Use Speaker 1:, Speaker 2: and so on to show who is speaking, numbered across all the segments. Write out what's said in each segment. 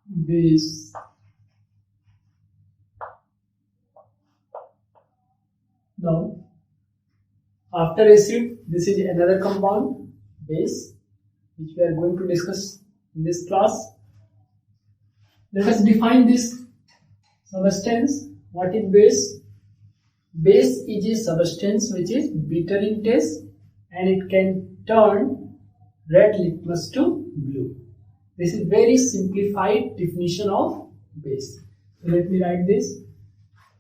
Speaker 1: base. Now, after acid, this is another compound, base, which we are going to discuss in this class. Let us define this substance. What is base? Base is a substance which is bitter in taste and it can turn red litmus to blue. This is very simplified definition of base. So let me write this.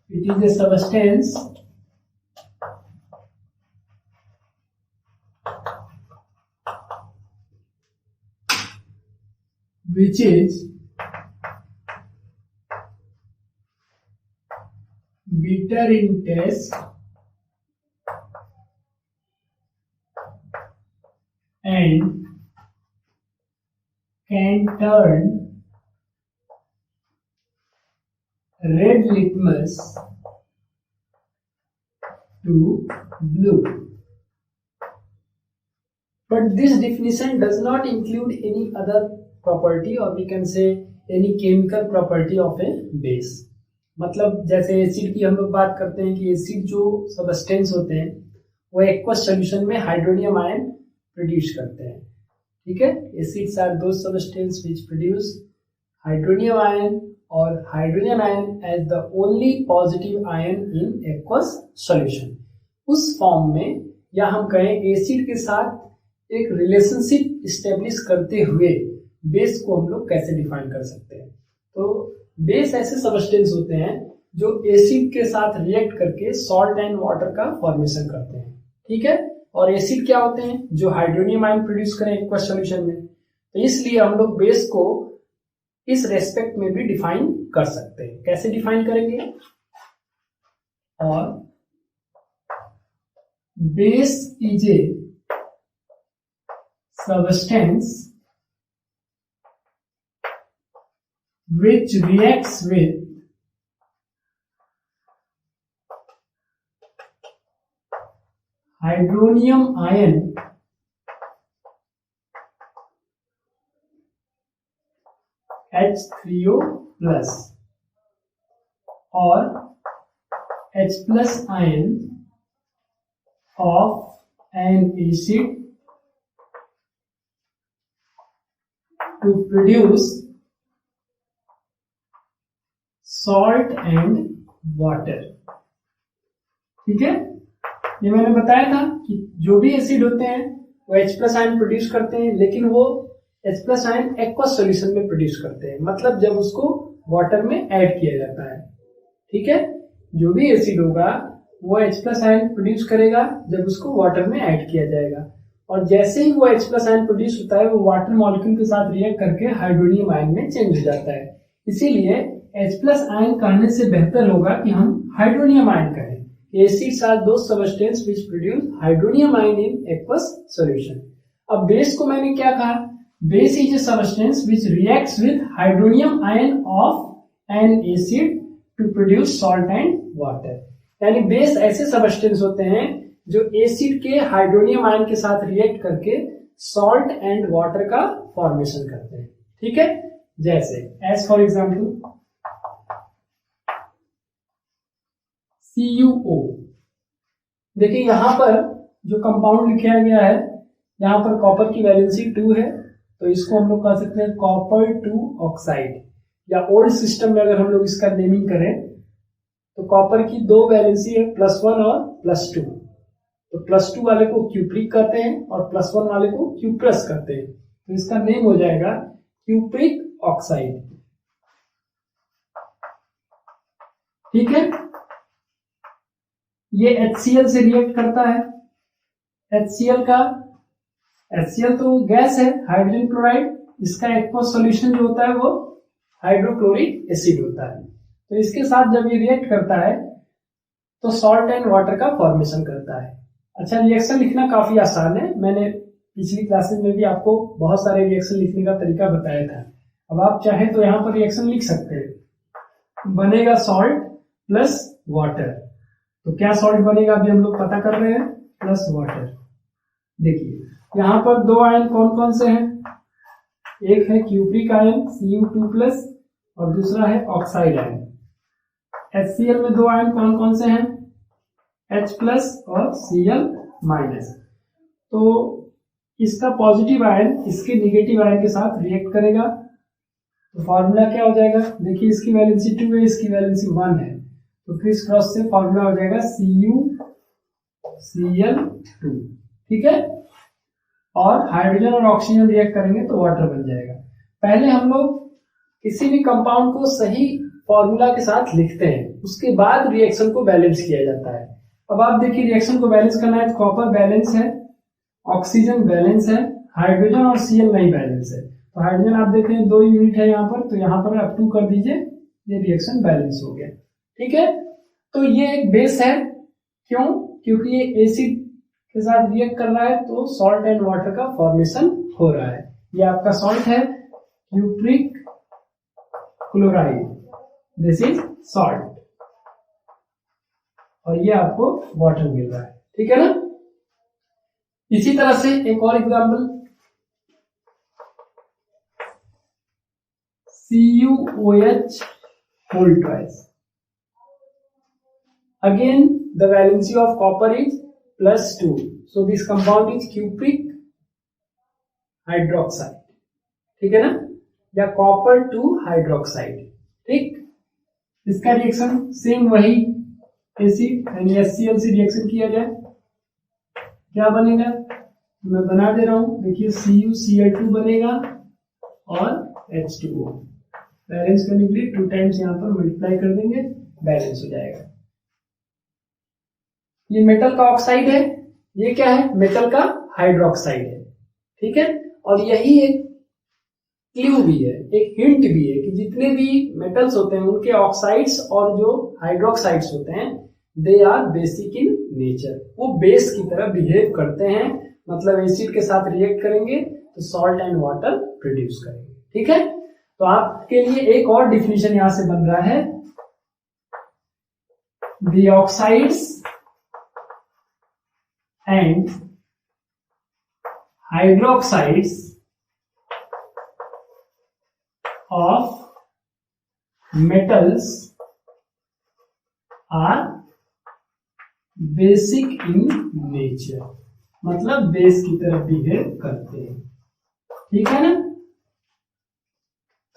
Speaker 1: It is a substance which is bitter in taste and can turn red litmus to blue. But this definition does not include any other property, or we can say any chemical property of a base. मतलब जैसे acid की हम लोग बात करते हैं कि acid जो सबस्टेंस होते हैं वो एक्वस सॉल्यूशन में हाइड्रोनियम आयन प्रोड्यूस करते हैं. ठीक है, acids are those substance which produce hydronium ion और hydrogen ion as the only positive ion in aqueous solution. उस फॉर्म में या हम कहें एसिड के साथ एक रिलेशनशिप स्टेब्लिश करते हुए बेस को हम लोग कैसे डिफाइन कर सकते हैं. तो बेस ऐसे सबस्टेंस होते हैं जो एसिड के साथ रिएक्ट करके सॉल्ट एंड वाटर का फॉर्मेशन करते हैं. ठीक है, और एसिड क्या होते हैं जो हाइड्रोनियम आयन प्रोड्यूस करें एक्वस सॉल्यूशन में. तो इसलिए हम लोग बेस को इस रेस्पेक्ट में भी डिफाइन कर सकते हैं. कैसे डिफाइन करेंगे? और base is a substance which reacts with hydronium ion H3O plus or H plus ion of an acid to produce salt and water. ठीक है, ये मैंने बताया था कि जो भी एसिड होते हैं वो H प्लस आयन प्रोड्यूस करते हैं, लेकिन वो H plus ion aqueous solution में प्रोड्यूस करते हैं, मतलब जब उसको वाटर में ऐड किया जाता है. ठीक है, जो भी एसिड होगा वो H प्लस आयन प्रोड्यूस करेगा जब उसको वाटर में ऐड किया जाएगा, और जैसे ही वो H प्लस आयन प्रोड्यूस होता है वो वाटर मॉलिक्यूल के साथ रिएक्ट करके हाइड्रोनियम आयन में चेंज हो जाता है. इसीलिए H प्लस आयन कहने से बेहतर होगा कि हम हाइड्रोनियम आयन कहें. Acids are those substance which produce hydronium ion in aqueous solution. अब बेस को मैंने क्या कहा? Base is a substance which reacts with hydronium ion of an acid to produce salt and water. यानी base ऐसे substance होते हैं जो एसिड के हाइड्रोनियम आयन के साथ रिएक्ट करके सॉल्ट एंड वाटर का फॉर्मेशन करते हैं. ठीक है, जैसे एज फॉर एग्जाम्पल CuO. देखिए यहां पर जो कंपाउंड लिखा गया है, यहां पर कॉपर की वैलेंसी 2 है, तो इसको हम लोग कह सकते हैं कॉपर 2 ऑक्साइड. या ओल्ड सिस्टम में अगर हम लोग इसका नेमिंग करें तो कॉपर की 2 वैलेंसी है, +1 और +2. तो +2 वाले को क्यूप्रिक कहते हैं और +1 वाले को क्यूप्रस कहते हैं. तो इसका नेम हो जाएगा क्यूप्रिक ऑक्साइड. ठीक है, ये HCl से रिएक्ट करता है. HCl तो गैस है, हाइड्रोजन क्लोराइड. इसका एक्वस सॉल्यूशन जो होता है वो हाइड्रोक्लोरिक एसिड होता है. तो इसके साथ जब ये रिएक्ट करता है तो सॉल्ट एंड वाटर का फॉर्मेशन करता है. अच्छा, रिएक्शन लिखना काफी आसान है. मैंने पिछली क्लासेस में भी आपको बहुत सारे रिएक्शन लिखने का तरीका बताया था. अब आप चाहे तो यहाँ पर रिएक्शन लिख सकते हैं. बनेगा सॉल्ट प्लस वाटर. तो क्या सॉल्ट बनेगा अभी हम लोग पता कर रहे हैं, प्लस वाटर. देखिए यहाँ पर 2 आयन कौन कौन से हैं? एक है क्यूप्रिक आयन Cu2+, और दूसरा है ऑक्साइड आयन। HCl में 2 आयन कौन कौन से हैं? H प्लस और Cl माइनस। तो इसका पॉजिटिव आयन इसके निगेटिव आयन के साथ रिएक्ट करेगा, तो फॉर्मूला क्या हो जाएगा? देखिए इसकी वैलेंसी 2 है, इसकी वैलेंसी 1 है, तो क्रिस क्रॉस से फॉर्मूला हो जाएगा CuCl2। ठीक है, और हाइड्रोजन और ऑक्सीजन रिएक्ट करेंगे तो वाटर बन जाएगा। पहले हम लोग किसी भी कंपाउंड को सही फॉर्मूला के साथ लिखते हैं, उसके बाद रिएक्शन को बैलेंस किया जाता है। अब आप देखिए रिएक्शन को बैलेंस करना है तो कॉपर बैलेंस है, ऑक्सीजन बैलेंस है, हाइड्रोजन और Cl नहीं बैलेंस है। तो हाइड्रोजन आप देख रहे हैं 2 यूनिट है यहाँ पर, तो यहाँ पर आप 2 कर दीजिए, ये रिएक्शन बैलेंस हो गया। ठीक है, तो ये एक बेस है। क्यों? क्योंकि ये एसिड के साथ रिएक्ट कर रहा है तो सॉल्ट एंड वाटर का फॉर्मेशन हो रहा है। ये आपका सॉल्ट है cupric chloride, this is salt, और ये आपको वाटर मिल रहा है। ठीक है ना? इसी तरह से एक और example, CuOH whole twice. Again, the valency of copper is +2. So this compound is cupric hydroxide. ठीक है ना? या कॉपर 2 हाइड्रोक्साइड। ठीक, इसका रिएक्शन सेम वही एसिड यानी HCl से रिएक्शन किया जाए, क्या बनेगा? मैं बना दे रहा हूं, देखिए CuCl2 बनेगा और H2O। बैलेंस करने के लिए 2 टाइम्स यहाँ पर मल्टीप्लाई कर देंगे, बैलेंस हो जाएगा। ये मेटल का ऑक्साइड है, ये क्या है? मेटल का हाइड्रोक्साइड है। ठीक है, और यही एक क्लू भी है, एक हिंट भी है कि जितने भी मेटल्स होते हैं उनके ऑक्साइड्स और जो हाइड्रोक्साइड्स होते हैं they are basic in nature, वो बेस की तरह बिहेव करते हैं। मतलब एसिड के साथ रिएक्ट करेंगे तो सॉल्ट एंड वाटर प्रोड्यूस करेंगे। ठीक है, तो आपके लिए एक और डिफिनेशन यहां से बन रहा है, the oxides and hydroxides of metals are basic in nature, मतलब बेस की तरह बिहेव करते हैं। ठीक है ना?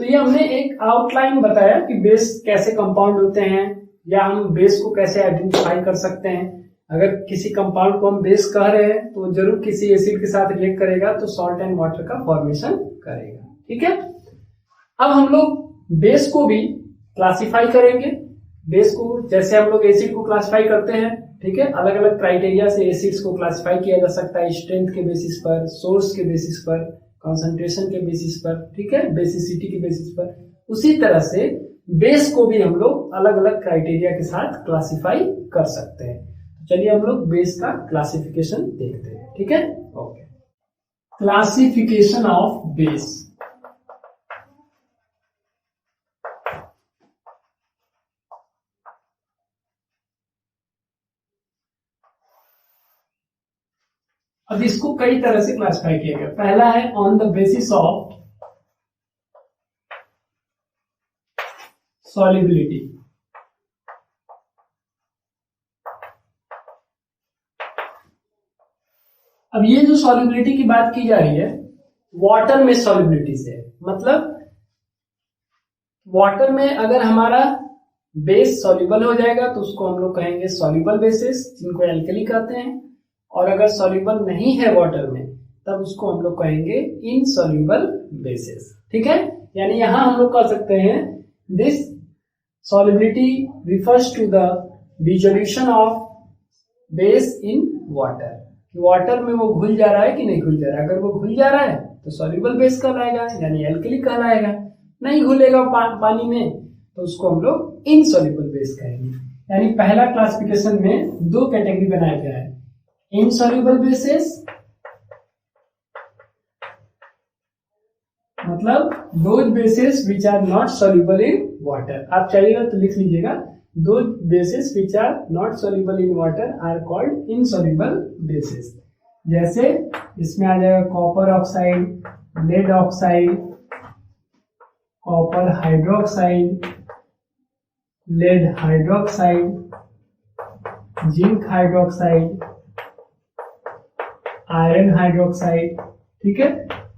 Speaker 1: तो ये हमने एक आउटलाइन बताया कि बेस कैसे कंपाउंड होते हैं, या हम बेस को कैसे आइडेंटिफाई कर सकते हैं। अगर किसी कंपाउंड को हम बेस कह रहे हैं तो जरूर किसी एसिड के साथ रिएक्ट करेगा तो सॉल्ट एंड वाटर का फॉर्मेशन करेगा। ठीक है, अब हम लोग बेस को भी क्लासिफाई करेंगे। बेस को जैसे हम लोग एसिड को क्लासिफाई करते हैं, ठीक है, अलग अलग क्राइटेरिया से एसिड्स को क्लासिफाई किया जा सकता है, स्ट्रेंथ के बेसिस पर, सोर्स के बेसिस पर, कंसंट्रेशन के बेसिस पर, ठीक है, बेसिसिटी के बेसिस पर। उसी तरह से बेस को भी हम लोग अलग अलग क्राइटेरिया के साथ क्लासिफाई कर सकते हैं। चलिए हम लोग बेस का क्लासिफिकेशन देखते हैं। ठीक है, ओके। Classification of base. अब इसको कई तरह से क्लासिफाई किया गया। पहला है on the basis of solubility. अब ये जो सॉल्युबिलिटी की बात की जा रही है वाटर में सॉल्युबिलिटी से, मतलब वाटर में अगर हमारा बेस सॉल्युबल हो जाएगा तो उसको हम लोग कहेंगे सॉल्युबल बेसिस, जिनको एल्कली कहते हैं। और अगर सॉल्युबल नहीं है वाटर में तब उसको हम लोग कहेंगे इनसॉल्युबल बेसिस। ठीक है, यानी यहां हम लोग कह सकते हैं this solubility refers to the dissolution of base in water. Water में वो घुल जा रहा है कि नहीं घुल जा रहा है। अगर वो घुल जा रहा है तो सॉल्युबल बेस कहलाएगा, यानी एल्कली कहलाएगा। नहीं घुलेगा पानी में तो उसको हम लोग इनसॉल्युबल बेस कहेंगे। यानी पहला क्लासिफिकेशन में 2 कैटेगरी बनाया गया है, इनसॉल्युबल बेसिस मतलब those bases which are not soluble in water. आप चाहिएगा तो लिख लीजिएगा, those bases which are not soluble in water are called insoluble bases. जैसे इसमें आ जाएगा copper oxide, lead oxide, copper hydroxide, lead hydroxide, zinc hydroxide, iron hydroxide. ठीक है,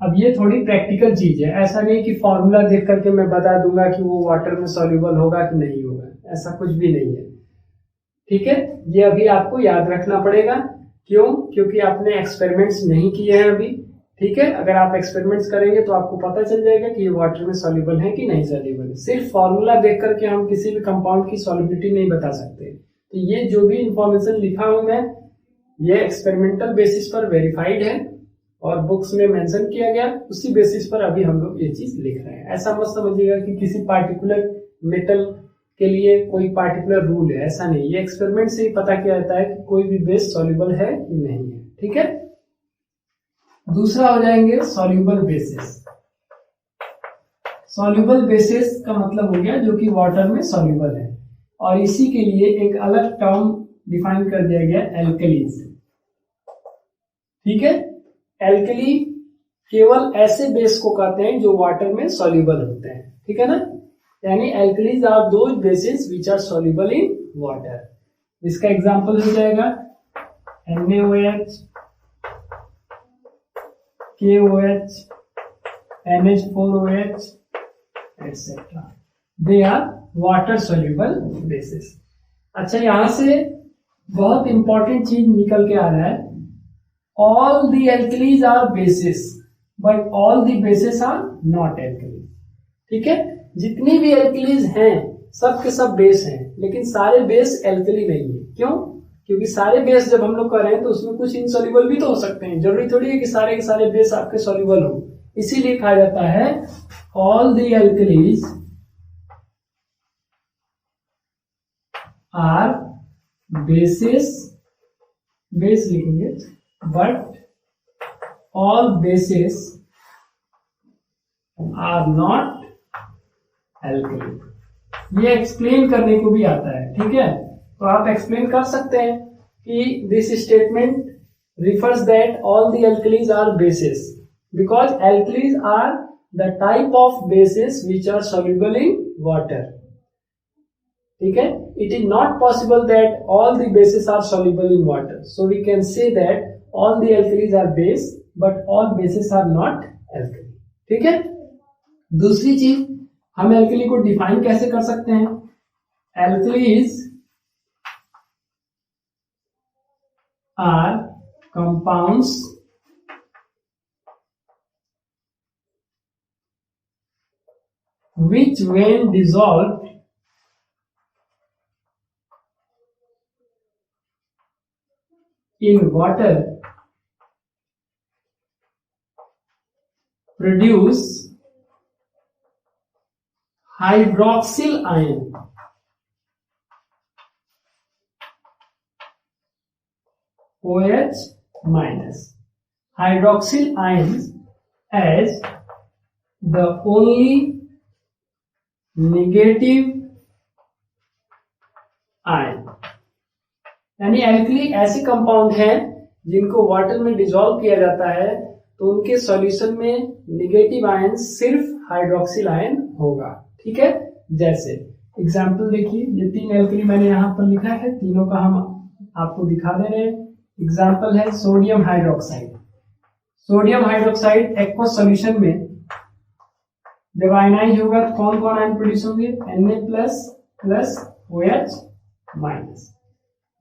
Speaker 1: अब ये थोड़ी प्रैक्टिकल चीज है, ऐसा नहीं कि फॉर्मूला देख करके मैं बता दूंगा कि वो वाटर में सॉल्युबल होगा कि नहीं होगा, ऐसा कुछ भी नहीं है। ठीक है, ये अभी आपको याद रखना पड़ेगा। क्यों? क्योंकि आपने एक्सपेरिमेंट्स नहीं किए हैं अभी। ठीक है, अगर आप एक्सपेरिमेंट्स करेंगे तो आपको पता चल जाएगा कि ये वाटर में सॉल्युबल है कि नहीं सॉल्युबल है। सिर्फ फॉर्मूला देख करके हम किसी भी कंपाउंड की सॉल्युबिलिटी नहीं बता सकते। तो ये जो भी इंफॉर्मेशन लिखा हूं मैं, ये एक्सपेरिमेंटल बेसिस पर वेरीफाइड है और बुक्स में मेंशन किया गया, उसी बेसिस पर अभी हम लोग ये चीज लिख रहे हैं। ऐसा मत समझिएगा कि किसी पार्टिकुलर मेटल के लिए कोई पार्टिकुलर रूल है, ऐसा नहीं। ये एक्सपेरिमेंट से ही पता किया जाता है कि कोई भी बेस सॉल्युबल है कि नहीं है। ठीक है, दूसरा हो जाएंगे सॉल्युबल बेसिस। सॉल्युबल बेसिस का मतलब हो गया जो कि वाटर में सॉल्युबल है, और इसी के लिए एक अलग टर्म डिफाइन कर दिया गया, एल्कलीज। ठीक है, एल्कली केवल ऐसे बेस को कहते हैं जो वाटर में सॉल्युबल होते हैं। ठीक है ना, यानी alkalis are those bases which are soluble in water. इसका एग्जांपल हो जाएगा NaOH, KOH, NH4OH etc. They are water soluble bases. अच्छा, यहां से बहुत इंपॉर्टेंट चीज निकल के आ रहा है, all the alkalis are bases but all the bases are not alkalis। ठीक है, जितनी भी एल्कलीज हैं सब के सब बेस हैं, लेकिन सारे बेस एल्कली नहीं है। क्यों? क्योंकि सारे बेस जब हम लोग कर रहे हैं तो उसमें कुछ इनसॉल्युबल भी तो हो सकते हैं, जरूरी थोड़ी है कि सारे के सारे बेस आपके सॉल्युबल हो। इसीलिए कहा जाता है all the alkalis are bases, base लिखेंगे, but all bases are not alkali. ये एक्सप्लेन करने को भी आता है। ठीक है, तो आप एक्सप्लेन कर सकते हैं कि this statement refers that all the alkalis are bases because alkalis are the type of bases which are soluble in water. ठीक है, it is not possible that all the bases are soluble in water, so we can say that all the alkalis are base but all bases are not alkali. ठीक है, दूसरी चीज, हम alkali को define कैसे कर सकते हैं? Alkalis are compounds which when dissolved in water produce hydroxyl ion। OH minus hydroxyl ions as the only negative ion. यानी एल्कली ऐसे कंपाउंड हैं जिनको वाटर में डिसॉल्व किया जाता है तो उनके सॉल्यूशन में नेगेटिव आयन सिर्फ हाइड्रोक्सिल आयन होगा। ठीक है, जैसे एग्जांपल देखिए, ये तीन एल्कली मैंने यहां पर लिखा है, तीनों का हम आपको दिखा दे रहे हैं। एग्जांपल है sodium hydroxide. Sodium hydroxide aqueous solution में जब आयनाइज होगा तो कौन कौन आयन प्रोड्यूस होंगे? Na plus OH minus.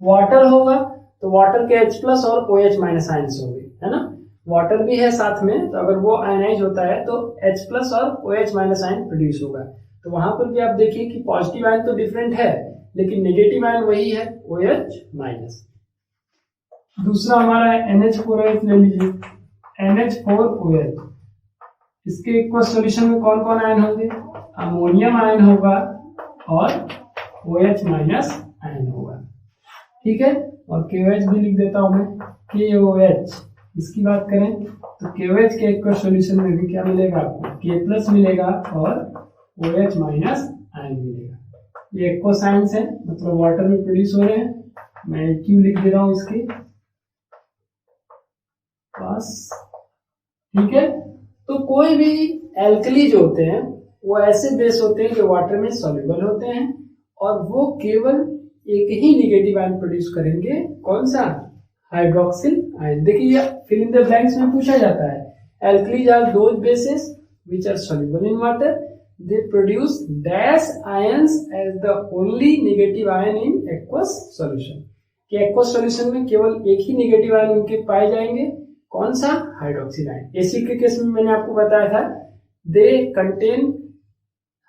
Speaker 1: Water होगा तो वाटर के H प्लस और OH माइनस आयन्स होंगे, है ना। वाटर भी है साथ में, तो अगर वो आयनाइज होता है तो H प्लस और OH माइनस आयन प्रोड्यूस होगा। तो वहां पर भी आप देखिए कि पॉजिटिव आयन तो डिफरेंट है लेकिन नेगेटिव आयन वही है, OH माइनस। दूसरा हमारा है NH4OH, ले लीजिए NH4OH। इसके इक्वल सॉल्यूशन में कौन कौन आयन होंगे? अमोनियम आयन होगा और OH माइनस आयन होगा। ठीक है, और KOH भी लिख देता हूं मैं, KOH। इसकी बात करें तो KOH के इक्वल सॉल्यूशन में भी क्या मिलेगा आपको? K प्लस मिलेगा और OH माइनस आयन मिलेगा। ये इक्वल साइंस है, मतलब वाटर में प्रोड्यूस हो रहे हैं। मैं Q लिख दे रहा हूं इसके पास। ठीक है, तो कोई भी एल्कली जो होते हैं वो ऐसे बेस होते हैं जो वाटर में सॉल्युबल होते हैं और वो केवल एक ही नेगेटिव आयन प्रोड्यूस करेंगे, कौन सा? Hydroxyl ion. देखिए फिल इन द ब्लैंक्स में पूछा जाता है, alkalis are those bases which are soluble in water, they produce dash ions as the only negative ion in aqueous solution। कि aqueous solution में केवल एक ही नेगेटिव आयन उनके पाए जाएंगे, कौन सा? Hydroxyl ion. एसिड के केस में मैंने आपको बताया था they contain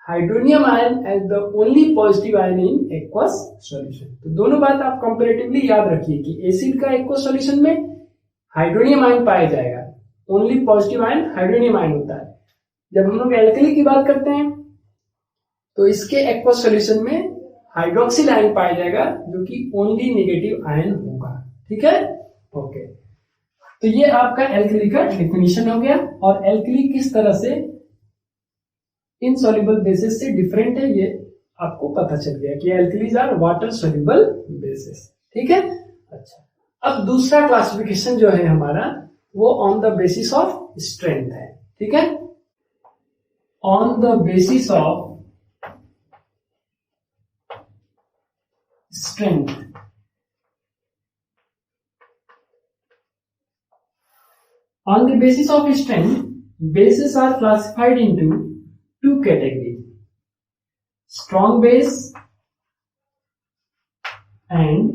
Speaker 1: hydronium ion as the only positive ion in aqueous solution। तो दोनों बात आप कंपैरेटिवली याद रखिए कि एसिड का aqueous solution में हाइड्रोनियम आयन पाया जाएगा, only positive ion hydronium ion होता है। जब हम लोग एल्कली की बात करते हैं तो इसके एक्वस सॉल्यूशन में हाइड्रोक्सिल आयन पाया जाएगा जो कि ओनली नेगेटिव आयन होगा। ठीक है, ओके। तो ये आपका एल्कली का डेफिनेशन हो गया और एल्कली किस तरह से इनसॉल्युबल बेसिस से डिफरेंट है ये आपको पता चल गया कि alkalis are water soluble bases. ठीक है, अच्छा। अब दूसरा क्लासिफिकेशन जो है हमारा वो on the basis of strength है। ठीक है, on the basis of strength। On the basis of strength, bases are classified into two categories, strong base and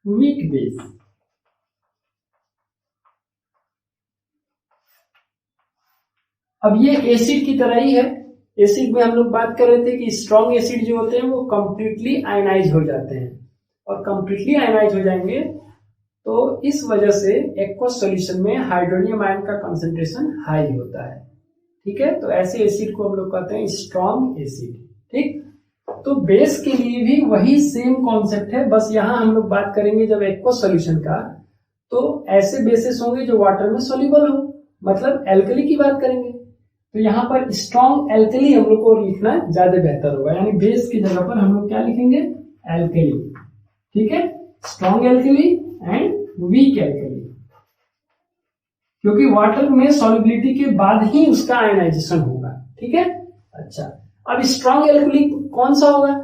Speaker 1: weak base। अब ये एसिड की तरह ही है। एसिड में हम लोग बात कर रहे थे कि स्ट्रॉन्ग एसिड जो होते हैं वो कंप्लीटली आयनाइज हो जाते हैं और कंप्लीटली आयनाइज हो जाएंगे तो इस वजह से एक्वस सॉल्यूशन में हाइड्रोनियम आयन का कंसंट्रेशन हाई होता है। ठीक है, तो ऐसे एसिड को हम लोग कहते हैं स्ट्रॉन्ग एसिड। ठीक, तो बेस के लिए भी वही सेम कॉन्सेप्ट है, बस यहां हम लोग बात करेंगे जब एक्वस सॉल्यूशन का तो ऐसे बेसिस होंगे जो वाटर में सॉल्युबल हो, मतलब एल्कली की बात करेंगे तो यहाँ पर स्ट्रॉन्ग एल्कली हम लोग को लिखना ज्यादा बेहतर होगा, यानी बेस की जगह पर हम लोग क्या लिखेंगे? एल्कली। ठीक है, strong alkali and weak alkali, क्योंकि वाटर में सॉल्युबिलिटी के बाद ही उसका आयनाइजेशन होगा। ठीक है, अच्छा। अब स्ट्रॉन्ग एल्कली कौन सा होगा?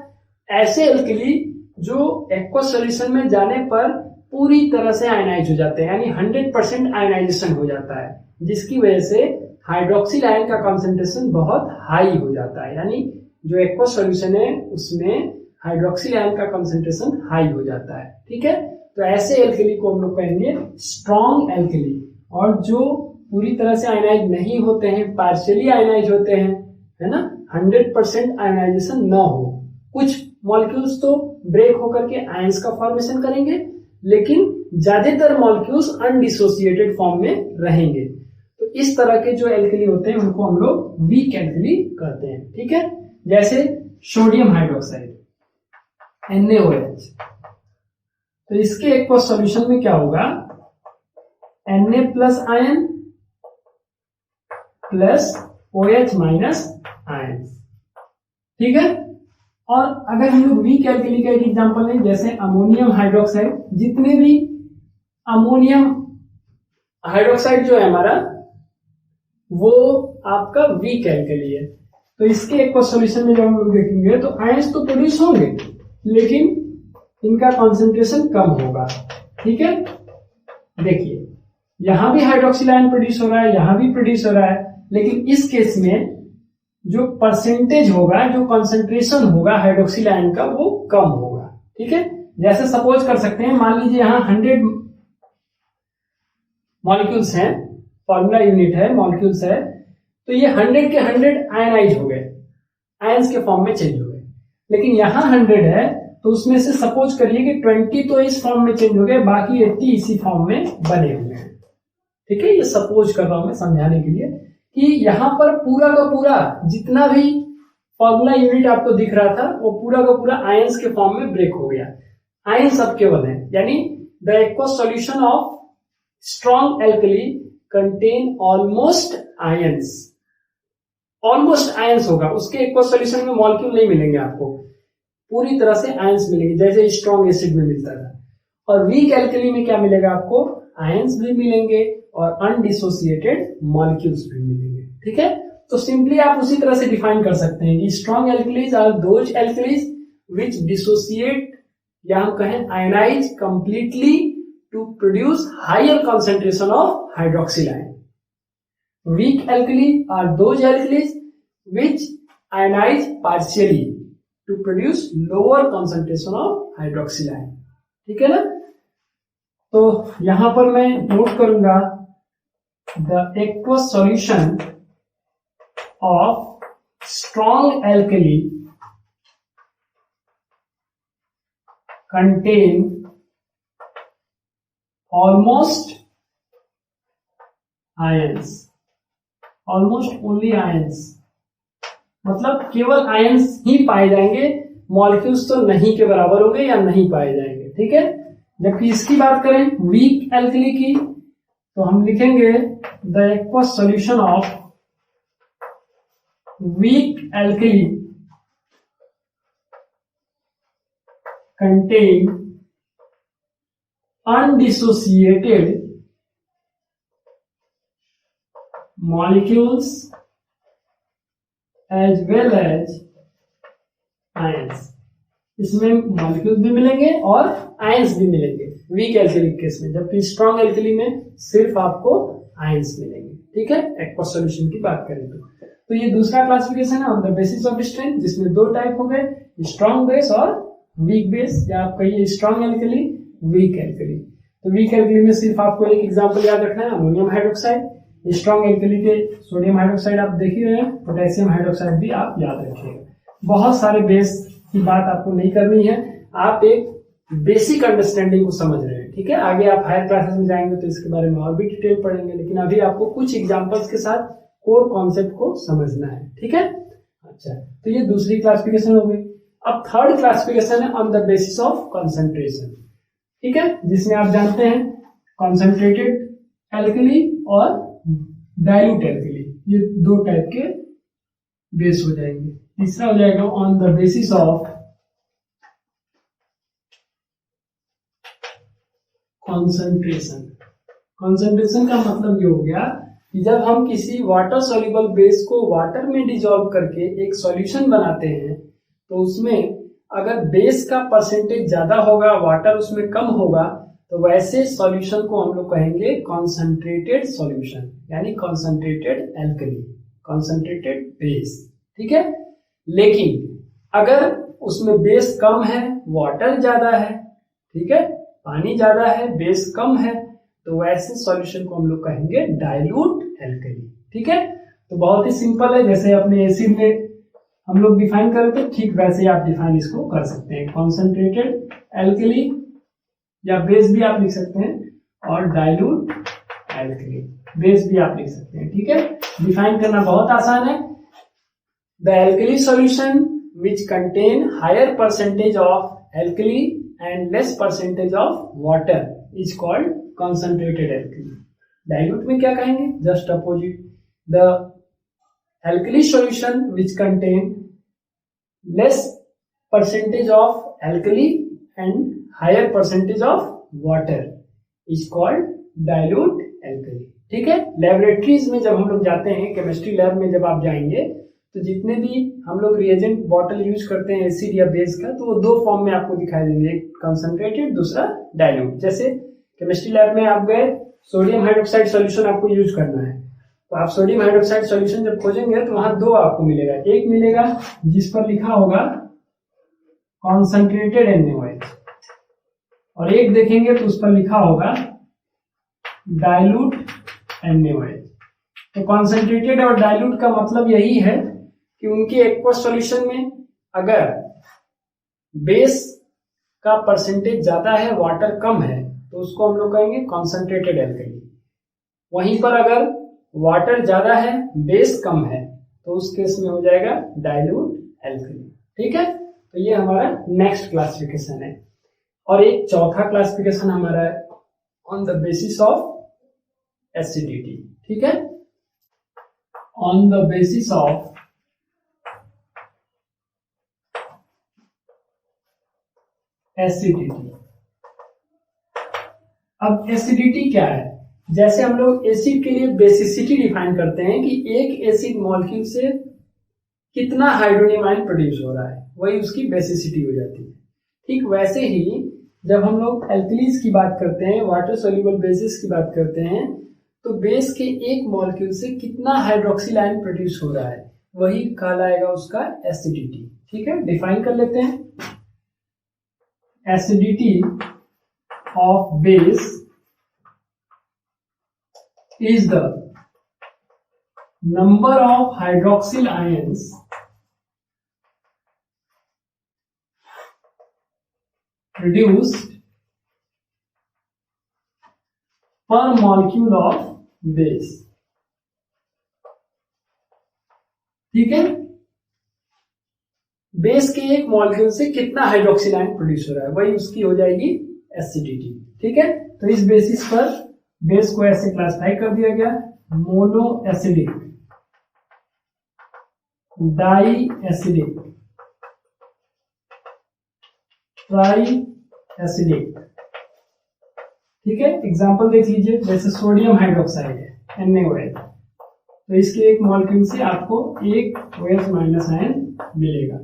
Speaker 1: ऐसे एल्कली जो एक्वस सॉल्यूशन में जाने पर पूरी तरह से आयनाइज हो जाते हैं, यानी 100% आयनाइजेशन हो जाता है, जिसकी वजह से हाइड्रोक्सिल आयन का कंसंट्रेशन बहुत हाई हो जाता है, यानी जो एक्वस सॉल्यूशन है उसमें हाइड्रोक्सिल आयन का कंसंट्रेशन हाई हो जाता है। ठीक है, तो ऐसे एल्कली को हम लोग कहेंगे स्ट्रॉन्ग एल्कली। और जो पूरी तरह से आयनाइज नहीं होते हैं, पार्शियली आयनाइज होते हैं, है ना, 100% आयनाइजेशन न हो, कुछ मॉलिक्यूल्स तो ब्रेक होकर के आयंस का फॉर्मेशन करेंगे लेकिन ज्यादातर मॉलिक्यूल्स अनडिसोसिएटेड फॉर्म में रहेंगे। तो इस तरह के जो एल्कली होते हैं उनको हम लोग वीक एल्कली कहते हैं। ठीक है, जैसे सोडियम हाइड्रोक्साइड NaOH, तो इसके एक्वस सॉल्यूशन में क्या होगा? Na plus ion plus OH minus ion. ठीक है, और अगर हम लोग वीक एल्कली का एक एग्जांपल लें जैसे अमोनियम हाइड्रोक्साइड, जितने भी अमोनियम हाइड्रोक्साइड जो है हमारा वो आपका वीक एल्कली है। तो इसके एक्वस सॉल्यूशन में जब हम लोग देखेंगे तो आयंस तो प्रोड्यूस होंगे लेकिन इनका कॉन्सेंट्रेशन कम होगा। ठीक है, देखिए यहां भी हाइड्रोक्सिल आयन प्रोड्यूस हो रहा है, यहां भी प्रोड्यूस हो रहा है, लेकिन इस केस में जो परसेंटेज होगा, जो कॉन्सेंट्रेशन होगा हाइड्रोक्सिल आयन का वो कम होगा। ठीक है, जैसे सपोज कर सकते हैं, मान लीजिए यहां 100 मॉलिक्यूल्स हैं, फॉर्मूला यूनिट है, मॉलिक्यूल्स है, तो ये 100 के 100 आयनाइज हो गए, आयंस के फॉर्म में चेंज हो गए। लेकिन यहां 100 है तो उसमें से सपोज करिए कि 20 तो इस फॉर्म में चेंज हो गए, बाकी 80 इसी फॉर्म में बने हुए हैं। ठीक है, ये सपोज कर रहा हूं मैं समझाने के लिए कि यहां पर पूरा का पूरा जितना भी फॉर्मूला यूनिट आपको दिख रहा था वो पूरा का पूरा आयंस के फॉर्म में ब्रेक हो गया। आयंस अब केवल है, यानी the aqueous solution of strong alkali contain almost ions. Almost ions होगा, उसके एक्वस सॉल्यूशन में मॉलिक्यूल नहीं मिलेंगे आपको, पूरी तरह से आयंस मिलेंगे जैसे स्ट्रॉन्ग एसिड में मिलता था। और वीक एल्कली में क्या मिलेगा आपको? आयंस भी मिलेंगे और अनडिसोसिएटेड मॉलिक्यूल्स भी मिलेंगे। ठीक है, तो सिंपली आप उसी तरह से डिफाइन कर सकते हैं कि strong alkalis are those alkalis which dissociate या हम कहें ionise completely to produce higher concentration of hydroxyl ion. Weak alkali are those alkalis which ionise partially to produce lower concentration of hydroxyl ion. ठीक है ना. तो यहां पर मैं नोट करूंगा the aqueous solution of strong alkali contain almost ions, almost only ions, मतलब केवल आयंस ही पाए जाएंगे, मॉलिक्यूल्स तो नहीं के बराबर होंगे या नहीं पाए जाएंगे. ठीक है. जबकि इसकी बात करें वीक एल्कली की तो हम लिखेंगे the aqueous solution of weak alkali contain undissociated molecules as well as ions. इसमें मॉलिक्यूल्स भी मिलेंगे और आयंस भी मिलेंगे वीक एल्कली केस में, जबकि स्ट्रॉन्ग एल्कली में सिर्फ आपको आयंस मिलेंगे. ठीक है. एक्वस सॉल्यूशन की बात करें तो ये दूसरा क्लासिफिकेशन है on the basis of strength, जिसमें दो टाइप हो गए, स्ट्रॉन्ग बेस और वीक बेस, या आप कहिए स्ट्रॉन्ग एल्कली, वीक एल्कली. तो वीक एल्कली में सिर्फ आपको एक एग्जांपल याद रखना है, अमोनियम हाइड्रोक्साइड. स्ट्रॉन्ग एल्कली के सोडियम हाइड्रोक्साइड आप देख ही रहे हैं, पोटेशियम हाइड्रोक्साइड भी आप याद रखिएगा. बहुत सारे बेस की बात आपको नहीं करनी है, आप एक बेसिक अंडरस्टैंडिंग को समझ रहे हैं. ठीक है. आगे आप हायर क्लासेस में जाएंगे तो इसके बारे में और भी डिटेल पढ़ेंगे, लेकिन अभी आपको कुछ एग्जाम्पल्स के साथ कोर कॉन्सेप्ट को समझना है. ठीक है. अच्छा, तो ये दूसरी क्लासिफिकेशन हो गई. अब थर्ड क्लासिफिकेशन है on the basis of concentration. ठीक है. जिसमें आप जानते हैं कंसंट्रेटेड एल्कली और डाइल्यूट एल्कली, ये दो टाइप के बेस हो जाएंगे. तीसरा हो जाएगा on the basis of concentration. Concentration का मतलब ये हो गया कि जब हम किसी वाटर सॉल्युबल बेस को वाटर में डिसॉल्व करके एक सॉल्यूशन बनाते हैं तो उसमें अगर बेस का परसेंटेज ज्यादा होगा, वाटर उसमें कम होगा, तो वैसे सॉल्यूशन को हम लोग कहेंगे कॉन्सेंट्रेटेड सॉल्यूशन, यानी कॉन्सेंट्रेटेड एल्कली, कॉन्सेंट्रेटेड बेस. ठीक है. लेकिन अगर उसमें बेस कम है, वाटर ज्यादा है, ठीक है, पानी ज्यादा है, बेस कम है, तो वैसे सॉल्यूशन को हम लोग कहेंगे डाइल्यूट एल्कली. ठीक है. तो बहुत ही सिंपल है, जैसे अपने एसिड में हम लोग डिफाइन करते हैं, ठीक वैसे ही आप डिफाइन इसको कर सकते हैं. कॉन्सेंट्रेटेड एल्कली या बेस भी आप लिख सकते हैं, और डाइल्यूट एल्कली बेस भी आप लिख सकते हैं. ठीक है. डिफाइन करना बहुत आसान है. The alkali solution which contain higher percentage of alkali and less percentage of water is called concentrated alkali. Dilute में क्या कहेंगे? Just opposite. The alkali solution which contain less percentage of alkali and higher percentage of water is called dilute alkali. ठीक है. Laboratories में जब हम लोग जाते हैं, केमिस्ट्री लैब में जब आप जाएंगे, तो जितने भी हम लोग रिएजेंट बॉटल यूज करते हैं एसिड या बेस का, तो वो दो फॉर्म में आपको दिखाई देंगे, एक कंसंट्रेटेड, दूसरा डाइल्यूट. जैसे केमिस्ट्री लैब में आप गए, सोडियम हाइड्रोक्साइड सॉल्यूशन आपको यूज करना है, तो आप सोडियम हाइड्रोक्साइड सॉल्यूशन जब खोजेंगे तो वहां दो आपको मिलेगा. एक मिलेगा जिस पर लिखा होगा कॉन्सेंट्रेटेड NaOH, और एक देखेंगे तो उस पर लिखा होगा डाइल्यूट NaOH. तो कॉन्सेंट्रेटेड और डाइल्यूट का मतलब यही है कि उनके एक्वस सॉल्यूशन में अगर बेस का परसेंटेज ज्यादा है, वाटर कम है, तो उसको हम लोग कहेंगे कॉन्सेंट्रेटेड एल्कली. वहीं पर अगर वाटर ज्यादा है, बेस कम है, तो उस केस में हो जाएगा डाइल्यूट एल्कली. ठीक है. तो ये हमारा नेक्स्ट क्लासिफिकेशन है. और एक चौथा क्लासिफिकेशन हमारा है on the basis of acidity. ठीक है. On the basis of acidity. अब एसिडिटी क्या है? जैसे हम लोग एसिड के लिए बेसिसिटी डिफाइन करते हैं कि एक एसिड मॉलिक्यूल से कितना हाइड्रोनियम आयन प्रोड्यूस हो रहा है, वही उसकी बेसिसिटी हो जाती है। ठीक वैसे ही जब हम लोग एल्कलीज की बात करते हैं, वाटर सोल्यूबल बेसिस की बात करते हैं, तो बेस के एक मॉलिक्यूल से कितना हाइड्रोक्सिल आयन प्रोड्यूस हो रहा है, वही कहलाएगा उसका एसिडिटी। ठीक है, डिफाइन कर लेते हैं। Acidity of base is the number of hydroxyl ions produced per molecule of base। ठीक है, बेस के एक मॉलिक्यूल से कितना हाइड्रोक्सिल आयन प्रोड्यूस हो रहा है, वही उसकी हो जाएगी एसिडिटी। ठीक है, तो इस बेसिस पर बेस को ऐसे क्लासिफाई कर दिया गया, mono acidic, di acidic, tri acidic. ठीक है, एग्जांपल देख लीजिए, जैसे सोडियम हाइड्रोक्साइड है NaOH, तो इसके एक मॉलिक्यूल से आपको एक OH माइनस आयन मिलेगा।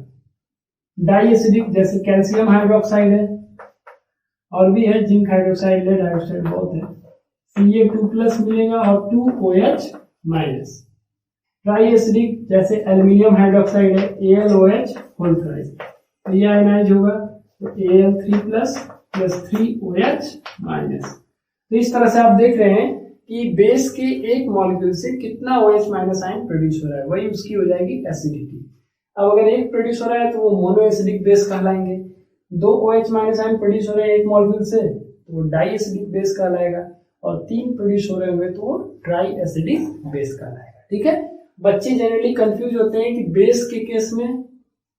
Speaker 1: डाई एसिडिक जैसे कैल्शियम हाइड्रोक्साइड है, और भी है जिंक हाइड्रोक्साइड, लेड हाइड्रोक्साइड, बहुत है, Ca2+ मिलेगा और 2OH माइनस। ट्राई एसिडिक जैसे एल्यूमिनियम हाइड्रोक्साइड है, AlOH होल थ्राइस, तो ये आयनाइज होगा, तो Al3+ प्लस 3OH माइनस। तो इस तरह से आप देख रहे हैं कि बेस के एक मॉलिक्यूल से कितना OH माइनस आयन प्रोड्यूस हो रहा है, वही उसकी हो जाएगी एसिडिटी। अब अगर एक प्रोड्यूस हो रहा है तो वो मोनो एसिडिक बेस कहलाएंगे, 2 OH माइनस आयन प्रोड्यूस हो रहे हैं एक मॉलिक्यूल से तो वो डाई एसिडिक बेस कहलाएगा, और 3 प्रोड्यूस हो रहे होंगे तो वो ट्राई एसिडिक बेस कहलाएगा। ठीक है, बच्चे जनरली कंफ्यूज होते हैं कि बेस के केस में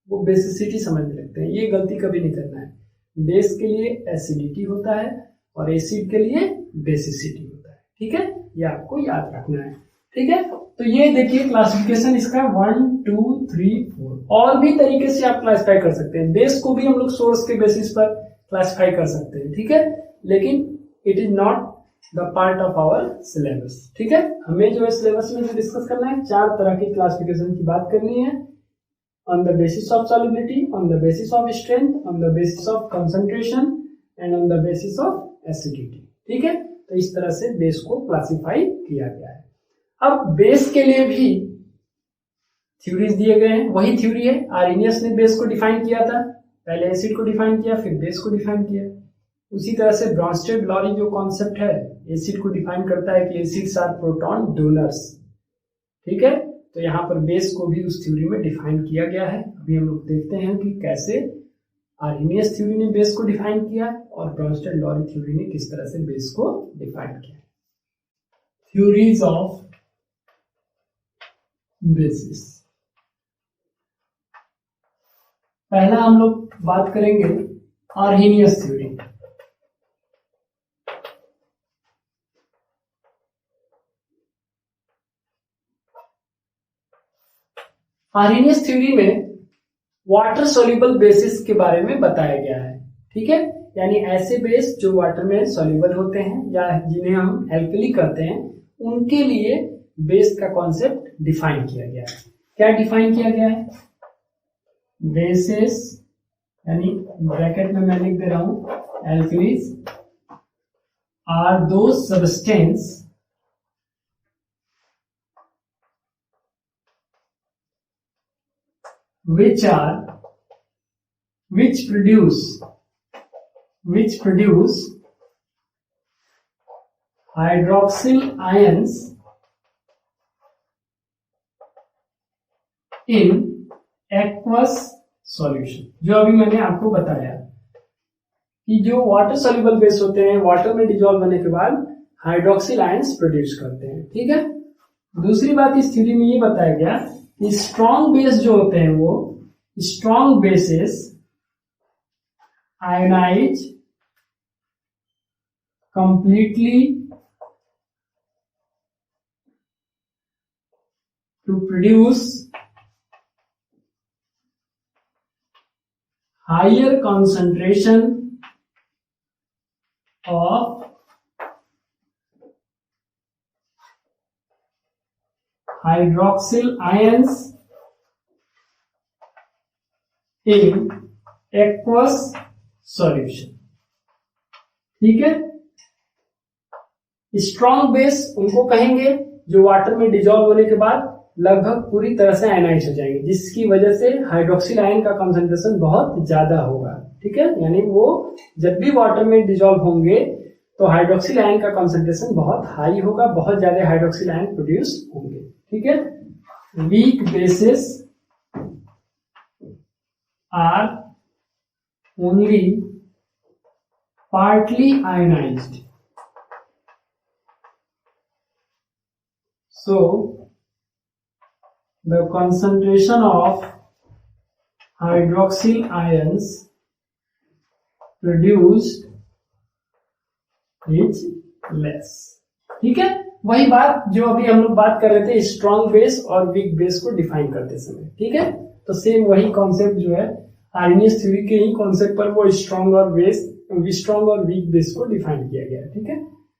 Speaker 1: वो बेसिसिटी समझने लगते हैं, ये गलती कभी नहीं करना है। बेस के लिए एसिडिटी होता है और एसिड के लिए बेसिसिटी होता है। ठीक है, ये आपको याद रखना है। ठीक है, तो ये देखिए क्लासिफिकेशन इसका 1 2 3 4। और भी तरीके से आप क्लासिफाई कर सकते हैं, बेस को भी हम लोग सोर्स के बेसिस पर क्लासिफाई कर सकते हैं। ठीक है, लेकिन it is not the part of our syllabus. ठीक है, हमें जो है सिलेबस में जो डिस्कस करना है, 4 तरह की क्लासिफिकेशन की बात करनी है, on the basis of solubility, on the basis of strength, on the basis of concentration and on the basis of acidity। ठीक है, तो इस तरह से बेस को क्लासिफाई किया गया है। अब बेस के लिए भी थ्योरीज दिए गए हैं, वही थ्योरी है, आर्हेनियस ने बेस को डिफाइन किया था, पहले एसिड को डिफाइन किया फिर बेस को डिफाइन किया। उसी तरह से ब्रॉन्स्टेड लॉरी जो कॉन्सेप्ट है एसिड को डिफाइन करता है कि एसिड्स आर प्रोटॉन डोनर्स। ठीक है, तो यहाँ पर बेस को भी उस थ्योरी में डिफाइन किया गया है। अभी हम लोग देखते हैं कि कैसे आर्हेनियस थ्योरी ने बेस को डिफाइन किया और ब्रॉन्स्टेड लॉरी थ्योरी ने किस तरह से बेस को डिफाइन किया। थ्योरीज ऑफ बेसिस, पहला हम लोग बात करेंगे आर्हेनियस थ्योरी। आर्हेनियस थ्योरी में वाटर सोल्यूबल बेसिस के बारे में बताया गया है। ठीक है, यानी ऐसे बेस जो वाटर में सोल्यूबल होते हैं या जिन्हें हम एल्कली कहते हैं, उनके लिए बेस का कॉन्सेप्ट डिफाइन किया गया है। क्या डिफाइन किया गया है? बेसिस, यानी ब्रैकेट में मैं लिख दे रहा हूं, एल्कलीज आर दो substance which produce hydroxyl ions in aqueous solution। जो अभी मैंने आपको बताया कि जो वाटर सोल्यूबल बेस होते हैं, वाटर में डिजोल्व होने के बाद हाइड्रोक्सिल आयंस प्रोड्यूस करते हैं। ठीक है, दूसरी बात इस थ्योरी में ये बताया गया कि स्ट्रॉन्ग बेस जो होते हैं, वो strong bases ionise completely to produce higher concentration of hydroxyl ions in aqueous solution. ठीक है, स्ट्रॉन्ग बेस उनको कहेंगे जो वाटर में डिजोल्व होने के बाद लगभग पूरी तरह से आयनाइज हो जाएंगे, जिसकी वजह से हाइड्रोक्सिल आयन का कंसंट्रेशन बहुत ज्यादा होगा। ठीक है, यानी वो जब भी वाटर में डिजोल्व होंगे तो हाइड्रोक्सिल आयन का कंसंट्रेशन बहुत हाई होगा, बहुत ज्यादा हाइड्रोक्सिल आयन प्रोड्यूस होंगे। ठीक है, weak bases are only partly ionised, so the concentration of hydroxyl ions produced is less। ठीक है, वही बात जो अभी हम लोग बात कर रहे थे स्ट्रॉन्ग बेस और वीक बेस को डिफाइन करते समय। ठीक है, तो सेम वही कॉन्सेप्ट जो है आर्नियस थ्योरी के ही कॉन्सेप्ट पर वो स्ट्रॉन्ग और वीक बेस को डिफाइन किया गया है। ठीक है,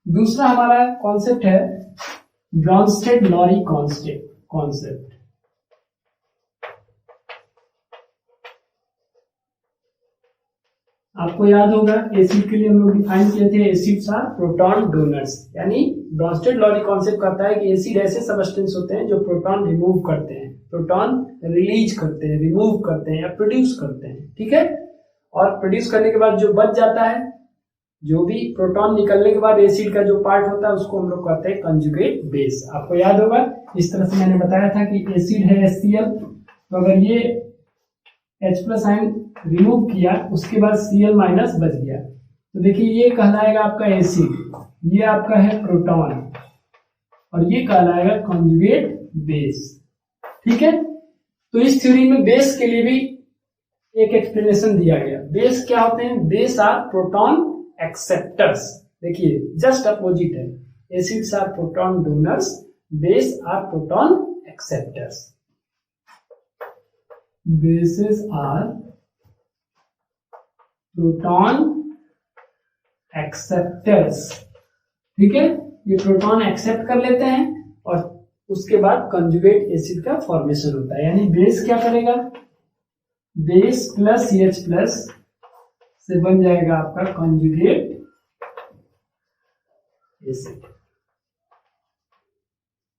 Speaker 1: दूसरा हमारा कॉन्सेप्ट है ब्रॉन्स्टेड-लॉरी कॉन्सेप्ट। आपको याद होगा एसिड के लिए हम लोग डिफाइन किए थे एसिड्स आर प्रोटॉन डोनर्स, यानी ब्रॉन्स्टेड-लॉरी कॉन्सेप्ट कहता है कि एसिड ऐसे सबस्टेंस होते हैं जो प्रोटॉन रिमूव करते हैं, प्रोटॉन रिलीज करते हैं, रिमूव करते हैं या प्रोड्यूस करते हैं। ठीक है, और प्रोड्यूस करने के बाद जो बच जाता है, जो भी प्रोटॉन निकलने के बाद एसिड का जो पार्ट होता है उसको हम लोग कहते हैं कंजुगेट बेस। आपको याद होगा इस तरह से मैंने बताया था कि एसिड है HCl, तो अगर ये H+ आयन रिमूव किया उसके बाद Cl- बच गया तो देखिए ये कहलाएगा आपका एसिड, ये आपका है प्रोटॉन और ये कहलाएगा कंजुगेट बेस। ठीक है, तो इस थ्योरी में बेस के लिए भी एक एक्सप्लेनेशन दिया गया। बेस क्या होते हैं? Base are proton acceptors. देखिए जस्ट अपोजिट है, acids are proton donors, base are proton acceptors. Bases are proton acceptors. ठीक है, ये प्रोटॉन एक्सेप्ट कर लेते हैं और उसके बाद कंजुगेट एसिड का फॉर्मेशन होता है। यानी बेस क्या करेगा? बेस प्लस CH+ से बन जाएगा आपका कंजुगेट एसिड।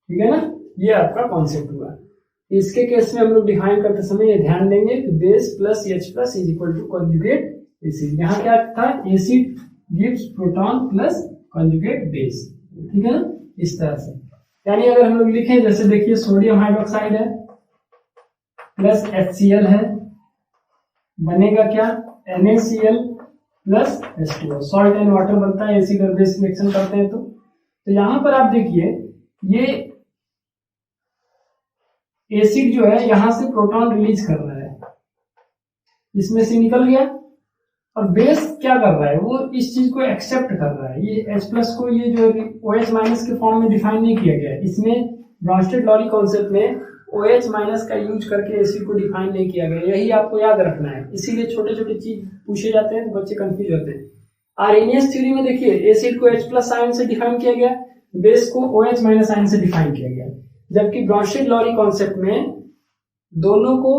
Speaker 1: ठीक है ना, ये आपका कॉन्सेप्ट हुआ। इसके केस में हम लोग डिफाइन करते समय ये ध्यान देंगे कि base plus CH+ is equal to conjugate acid. यहाँ क्या था? Acid gives proton plus conjugate base. ठीक है ना, इस तरह से। यानी अगर हम लोग लिखें, जैसे देखिए सोडियम हाइड्रोक्साइड है प्लस HCl है, बनेगा क्या? NaCl plus H2O। Salt and water बनता है एसिड और बेस रिएक्शन करते हैं तो यहां पर आप देखिए ये एसिड जो है यहां से प्रोटॉन रिलीज कर रहा है, इसमें से निकल गया, और बेस क्या कर रहा है? वो इस चीज को एक्सेप्ट कर रहा है। ये H+ को ये जो OH- के फॉर्म में डिफाइन नहीं किया गया है, इसमें ब्रॉन्स्टेड-लॉरी कॉन्सेप्ट में OH- का यूज करके एसिड को डिफाइन नहीं किया गया। यही आपको याद रखना है, इसीलिए छोटे छोटे चीज पूछे जाते हैं तो बच्चे कंफ्यूज होते हैं। आर्हेनियस थ्योरी में देखिए एसिड को H+ आयन से डिफाइन किया गया, बेस को OH- आयन से डिफाइन किया गया, जबकि ब्रॉन्स्टेड-लॉरी कॉन्सेप्ट में दोनों को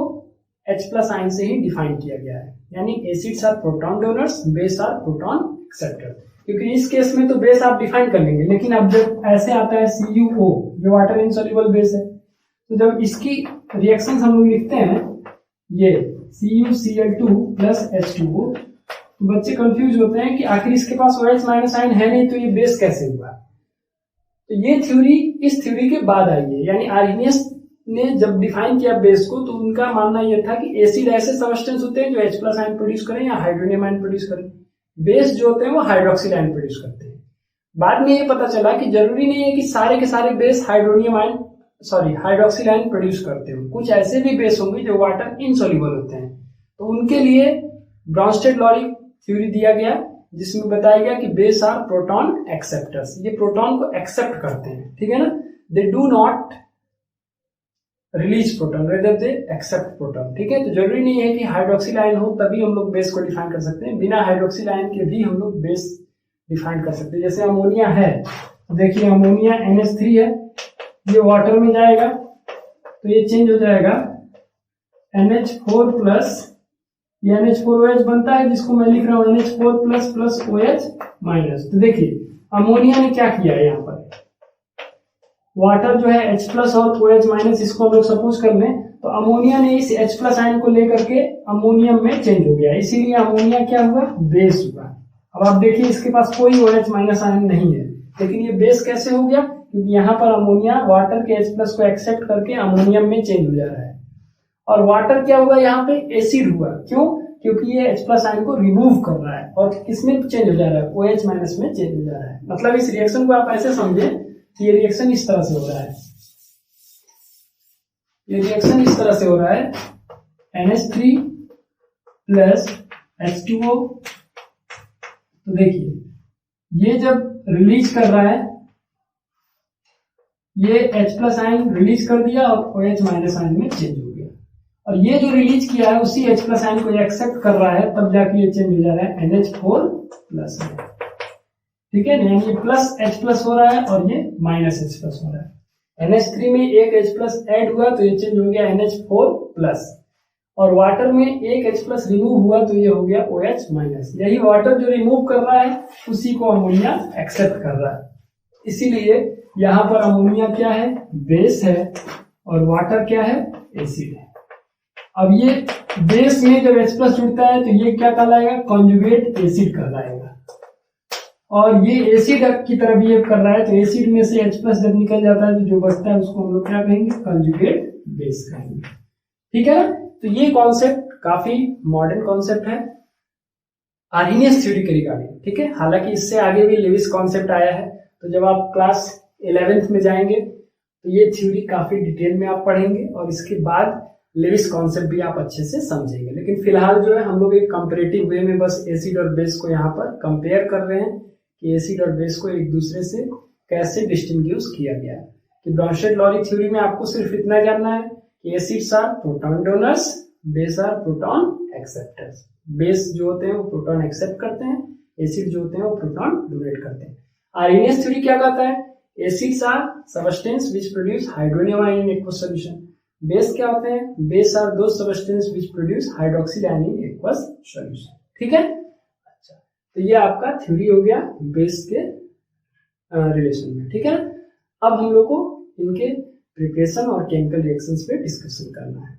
Speaker 1: H+ आयन से ही डिफाइन किया गया है। यानी acids are proton donors, base are proton acceptor. क्योंकि इस केस में तो बेस आप डिफाइन कर लेंगे, लेकिन अब जब ऐसे आता है CuO जो वाटर इनसॉल्युबल बेस है, तो जब इसकी रिएक्शन हम लोग लिखते हैं ये CuCl2 प्लस H2O, तो बच्चे कंफ्यूज होते हैं कि आखिर इसके पास OH- आयन है नहीं तो ये बेस कैसे हुआ। तो ये थ्योरी इस थ्योरी के बाद आई है। यानी आर्हेनियस ने जब डिफाइन किया बेस को तो उनका मानना यह था कि एसिड ऐसे सबस्टेंस होते हैं जो H+ आयन प्रोड्यूस करें या हाइड्रोनियम आयन प्रोड्यूस करें, बेस जो होते हैं वो हाइड्रोक्सिल आयन प्रोड्यूस करते हैं। बाद में ये पता चला कि जरूरी नहीं है कि सारे के सारे बेस हाइड्रोक्सिल आयन प्रोड्यूस करते हो, कुछ ऐसे भी बेस होंगे जो वाटर इनसॉल्युबल होते हैं, तो उनके लिए ब्रॉन्स्टेड-लॉरी थ्योरी दिया गया जिसमें बताया गया कि बेस आर प्रोटॉन एक्सेप्टर्स। ये प्रोटॉन को एक्सेप्ट करते हैं, ठीक है ना, they do not release proton, rather they accept proton. ठीक है, तो जरूरी नहीं है कि हाइड्रोक्सिल आयन हो तभी हम लोग बेस को डिफाइन कर सकते हैं, बिना हाइड्रोक्सिल आयन के भी हम लोग बेस डिफाइन कर सकते हैं। जैसे अमोनिया है, देखिए अमोनिया NH3 है, ये वाटर में जाएगा तो ये चेंज हो जाएगा NH4 प्लस, ये NH4OH बनता है जिसको मैं लिख रहा हूँ NH4 plus plus OH minus. तो देखिए अमोनिया ने क्या किया है, यहाँ पर वाटर जो है H प्लस और OH माइनस, इसको हम लोग सपोज कर लें तो अमोनिया ने इस H प्लस आयन को लेकर के अमोनियम में चेंज हो गया, इसीलिए अमोनिया क्या हुआ, बेस हुआ। अब आप देखिए इसके पास कोई OH माइनस आयन नहीं है, लेकिन ये बेस कैसे हो गया, क्योंकि यहाँ पर अमोनिया वाटर के H प्लस को एक्सेप्ट करके अमोनियम में चेंज हो जा रहा है। और वाटर क्या हुआ, यहाँ पे एसिड हुआ, क्यों, क्योंकि ये H प्लस आयन को रिमूव कर रहा है और किसमें चेंज हो जा रहा है, OH माइनस में चेंज हो जा रहा है। मतलब इस रिएक्शन को आप ऐसे समझे कि ये रिएक्शन इस तरह से हो रहा है, ये रिएक्शन इस तरह से हो रहा है NH3 प्लस H2O। तो देखिए ये जब रिलीज कर रहा है, ये H प्लस आयन रिलीज कर दिया और OH माइनस आयन में चेंज हो गया, और ये जो रिलीज किया है उसी H प्लस आयन को एक्सेप्ट कर रहा है, तब जाके ये चेंज हो जा रहा है NH4 प्लस में। ठीक है, यानी ये प्लस H प्लस हो रहा है और ये माइनस H प्लस हो रहा है। NH3 में एक H प्लस ऐड हुआ तो ये चेंज हो गया NH4 प्लस, और वाटर में एक H प्लस रिमूव हुआ तो ये हो गया OH माइनस। यही वाटर जो रिमूव कर रहा है उसी को अमोनिया एक्सेप्ट कर रहा है, इसीलिए यहाँ पर अमोनिया क्या है, बेस है, और वाटर क्या है, एसिड है। अब ये बेस में जब H प्लस जुड़ता है तो ये क्या कहलाएगा, कॉन्जुगेट एसिड कहलाएगा, और ये एसिड की तरह बिहेव कर रहा है, तो एसिड में से H प्लस जब निकल जाता है तो जो बचता है उसको हम लोग क्या कहेंगे, कॉन्जुगेट बेस कहेंगे। ठीक है ना, तो ये कॉन्सेप्ट काफी मॉडर्न कॉन्सेप्ट है आर्हेनियस थ्योरी के रिगार्डिंग। ठीक है, हालांकि इससे आगे भी लेविस कॉन्सेप्ट आया है, तो जब आप क्लास 11th में जाएंगे तो ये थ्योरी काफी डिटेल में आप पढ़ेंगे और इसके बाद लेविस कॉन्सेप्ट भी आप अच्छे से समझेंगे। लेकिन फिलहाल जो है हम लोग एक कंपैरेटिव वे में बस एसिड और बेस को यहाँ पर कंपेयर कर रहे हैं कि एसिड और बेस को एक दूसरे से कैसे डिस्टिंग्विश किया गया है। कि ब्राउनस्टेड-लॉरी थ्योरी में आपको सिर्फ इतना जानना है कि acids are proton donors, base are proton acceptors. Base जो होते हैं वो प्रोटॉन एक्सेप्ट करते हैं, एसिड जो होते हैं वो प्रोटॉन डोनेट करते हैं। आर्हेनियस थ्योरी क्या कहता है, acids are substance which produce hydronium ion in aqueous solution. Base क्या होते हैं, base are those substance which produce hydroxyl ion in aqueous solution. ठीक है, अच्छा, तो ये आपका थ्योरी हो गया बेस के रिलेशन में। ठीक है, अब हम लोग को इनके प्रिपरेशन और केमिकल रिएक्शंस पे डिस्कशन करना है।